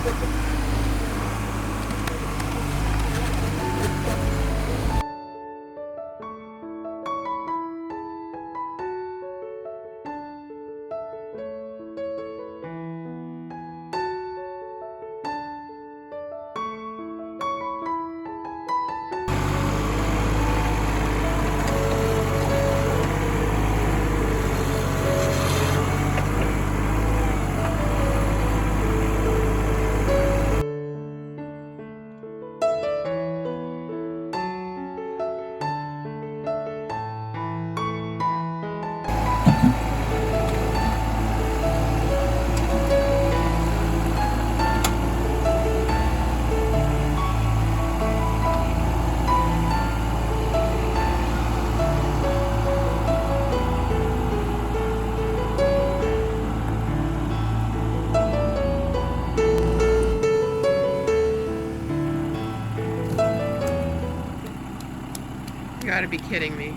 You gotta be kidding me.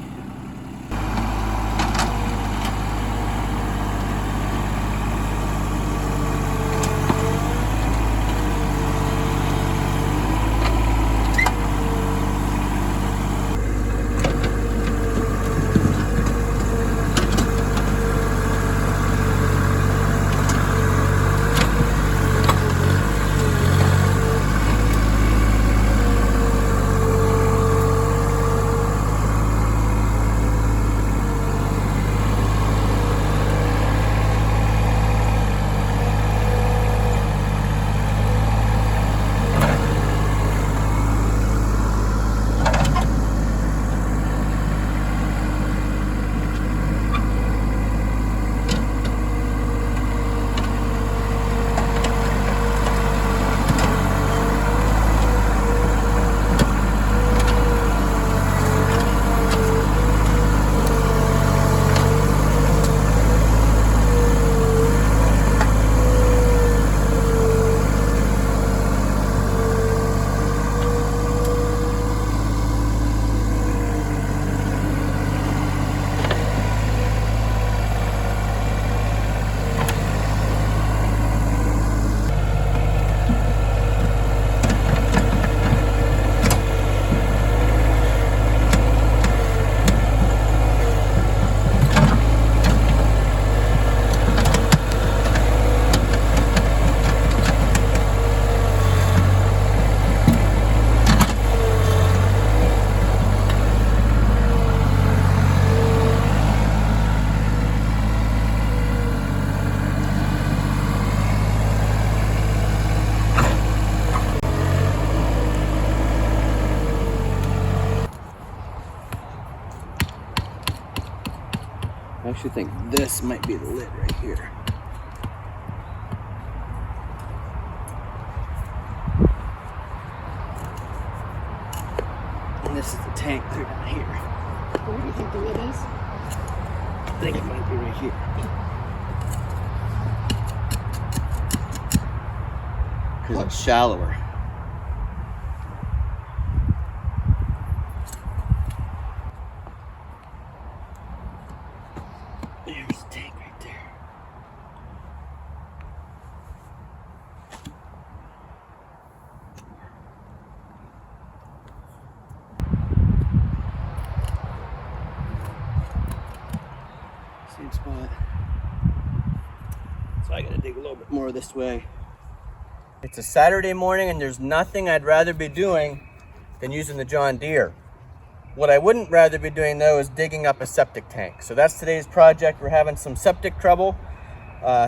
I actually think this might be the lid right here. And this is the tank clear down here. Where do you think the lid is? I think it might be right here. Because it's shallower. There's the tank right there. Same spot. So I gotta dig a little bit more this way. It's a Saturday morning and there's nothing I'd rather be doing than using the John Deere. What I wouldn't rather be doing though is digging up a septic tank. So that's today's project. We're having some septic trouble.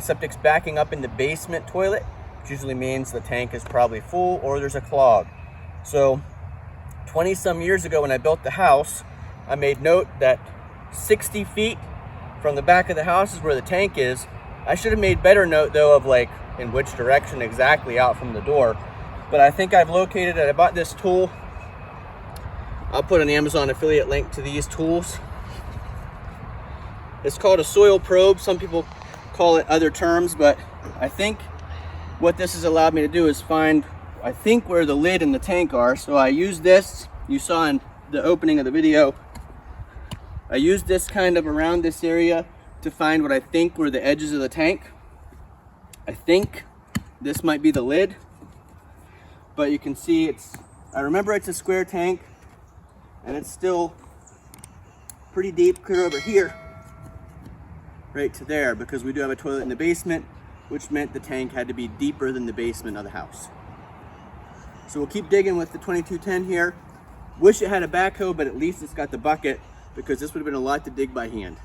Septic's backing up in the basement toilet, which usually means the tank is probably full or there's a clog. So 20 some years ago when I built the house, I made note that 60 feet from the back of the house is where the tank is. I should have made better note though of like in which direction exactly out from the door. But I think I've located it. I bought this tool. I'll put an Amazon affiliate link to these tools. It's called a soil probe. Some people call it other terms, but I think what this has allowed me to do is find, I think, where the lid and the tank are. So I used this, you saw in the opening of the video, I used this kind of around this area to find what I think were the edges of the tank. I think this might be the lid. but you can see I remember it's a square tank, and it's still pretty deep, clear over here, right to there, because we do have a toilet in the basement, which meant the tank had to be deeper than the basement of the house. So we'll keep digging with the 2210 here. Wish it had a backhoe, but at least it's got the bucket, because this would have been a lot to dig by hand.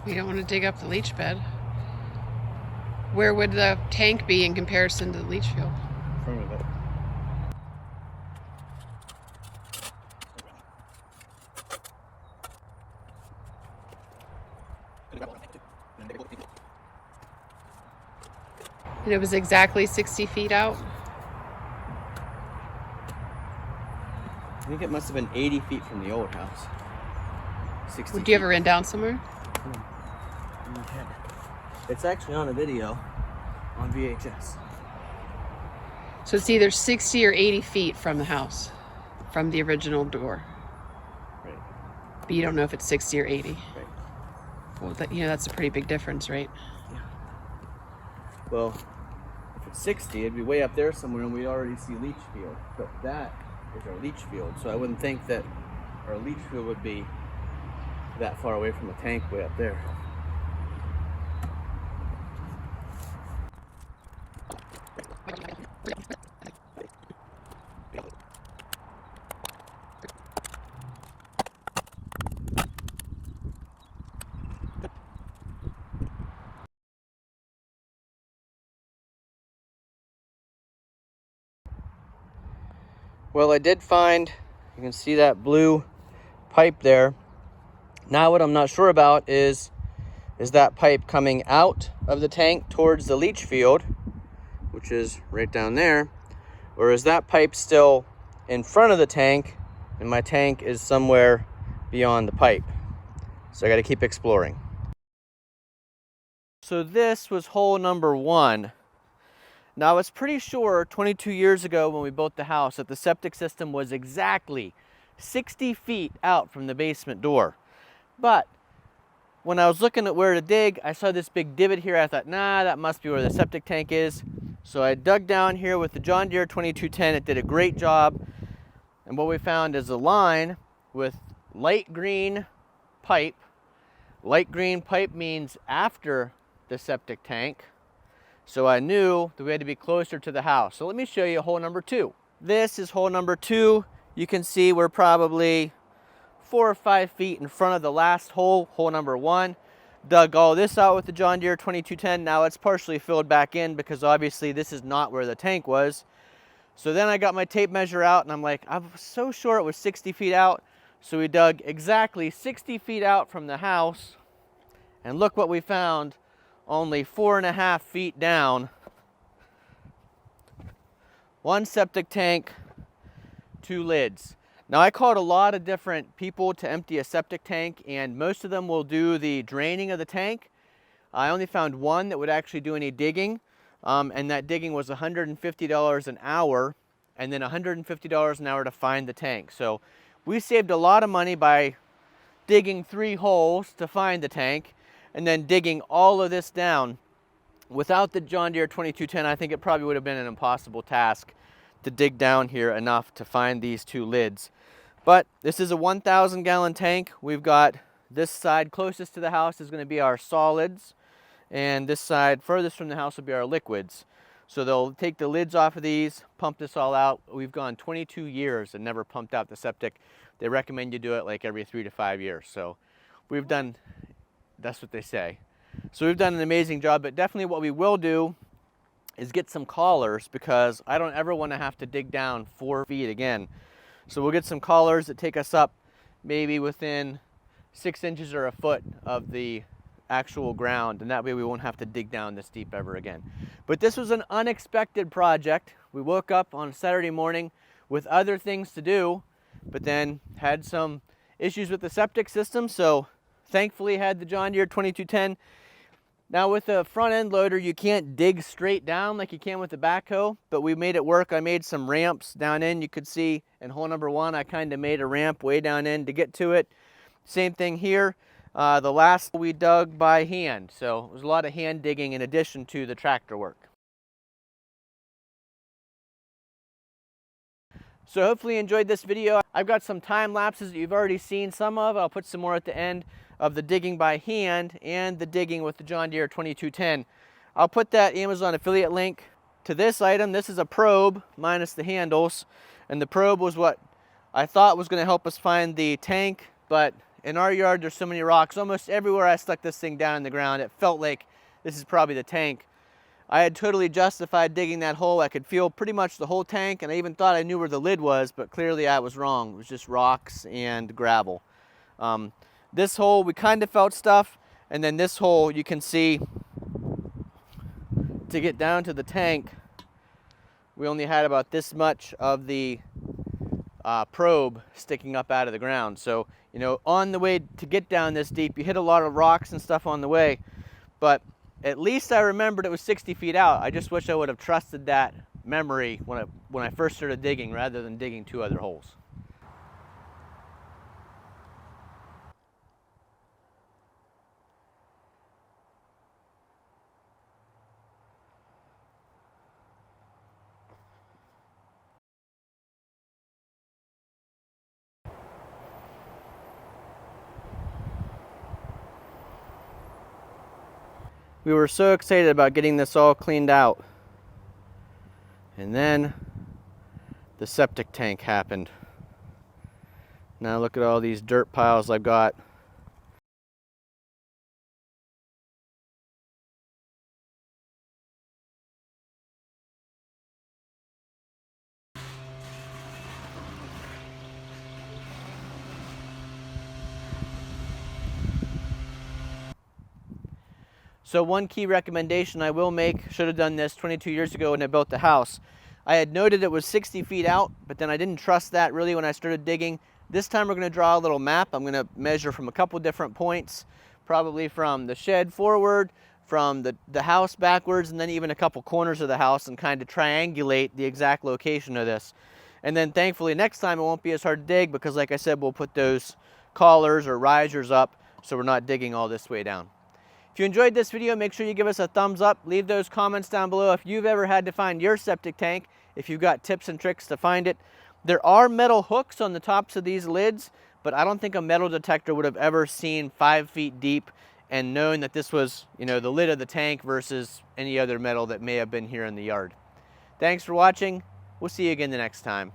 We don't want to dig up the leach bed. Where would the tank be in comparison to the leach field? In front of it. And it was exactly 60 feet out. I think it must have been 80 feet from the old house. 60 Would you ever run down somewhere? It's actually on a video on VHS. So it's either 60 or 80 feet from the house, from the original door. Right. But you don't know if it's 60 or 80. Right. Well, that's a pretty big difference, right? Yeah. Well, if it's 60, it'd be way up there somewhere, and we already see leach field. But that is our leach field, so I wouldn't think that our leach field would be that far away from the tank way up there. Well, I did find, you can see that blue pipe there. Now what I'm not sure about is that pipe coming out of the tank towards the leach field, which is right down there, or is that pipe still in front of the tank and my tank is somewhere beyond the pipe? So I got to keep exploring. So this was hole number 1. Now, I was pretty sure 22 years ago when we built the house that the septic system was exactly 60 feet out from the basement door. But when I was looking at where to dig, I saw this big divot here. I thought, nah, that must be where the septic tank is. So I dug down here with the John Deere 2210. It did a great job. And what we found is a line with light green pipe. Light green pipe means after the septic tank. So I knew that we had to be closer to the house. So let me show you hole number 2. This is hole number 2. You can see we're probably 4 or 5 feet in front of the last hole, hole number 1. Dug all this out with the John Deere 2210. Now it's partially filled back in because obviously this is not where the tank was. So then I got my tape measure out and I'm like, I was so sure it was 60 feet out. So we dug exactly 60 feet out from the house. And look what we found. Only 4.5 feet down. 1 septic tank, 2 lids. Now I called a lot of different people to empty a septic tank, and most of them will do the draining of the tank. I only found one that would actually do any digging, and that digging was $150 an hour, and then $150 an hour to find the tank. So we saved a lot of money by digging 3 holes to find the tank, and then digging all of this down. Without the John Deere 2210, I think it probably would have been an impossible task to dig down here enough to find these 2 lids. But this is a 1,000 gallon tank. We've got this side closest to the house is going to be our solids, and this side furthest from the house will be our liquids. So they'll take the lids off of these, pump this all out. We've gone 22 years and never pumped out the septic. They recommend you do it like every 3 to 5 years. So we've done, that's what they say. So we've done an amazing job, but definitely what we will do is get some collars, because I don't ever want to have to dig down 4 feet again. So we'll get some collars that take us up maybe within 6 inches or a foot of the actual ground, and that way we won't have to dig down this deep ever again. But this was an unexpected project. We woke up on Saturday morning with other things to do, but then had some issues with the septic system, so thankfully had the John Deere 2210. Now with the front end loader, you can't dig straight down like you can with the backhoe, but we made it work. I made some ramps down in. You could see in hole number 1, I kind of made a ramp way down in to get to it. Same thing here. The last we dug by hand, so it was a lot of hand digging in addition to the tractor work. So hopefully you enjoyed this video. I've got some time lapses that you've already seen some of. I'll put some more at the end of the digging by hand and the digging with the John Deere 2210. I'll put that Amazon affiliate link to this item. This is a probe minus the handles, and the probe was what I thought was going to help us find the tank, but in our yard there's so many rocks. Almost everywhere I stuck this thing down in the ground, it felt like this is probably the tank. I had totally justified digging that hole. I could feel pretty much the whole tank, and I even thought I knew where the lid was, but clearly I was wrong. It was just rocks and gravel. This hole, we kind of felt stuff, and then this hole, you can see, to get down to the tank, we only had about this much of the probe sticking up out of the ground. So, you know, on the way to get down this deep, you hit a lot of rocks and stuff on the way, but at least I remembered it was 60 feet out. I just wish I would have trusted that memory when I first started digging, rather than digging 2 other holes. We were so excited about getting this all cleaned out, and then the septic tank happened. Now look at all these dirt piles I've got. So one key recommendation I will make, should have done this 22 years ago when I built the house. I had noted it was 60 feet out, but then I didn't trust that really when I started digging. This time we're going to draw a little map. I'm going to measure from a couple different points, probably from the shed forward, from the house backwards, and then even a couple corners of the house, and kind of triangulate the exact location of this. And then thankfully next time it won't be as hard to dig, because like I said, we'll put those collars or risers up so we're not digging all this way down. If you enjoyed this video, make sure you give us a thumbs up. Leave those comments down below if you've ever had to find your septic tank, if you've got tips and tricks to find it. There are metal hooks on the tops of these lids, but I don't think a metal detector would have ever seen 5 feet deep and known that this was, you know, the lid of the tank versus any other metal that may have been here in the yard. Thanks for watching. We'll see you again the next time.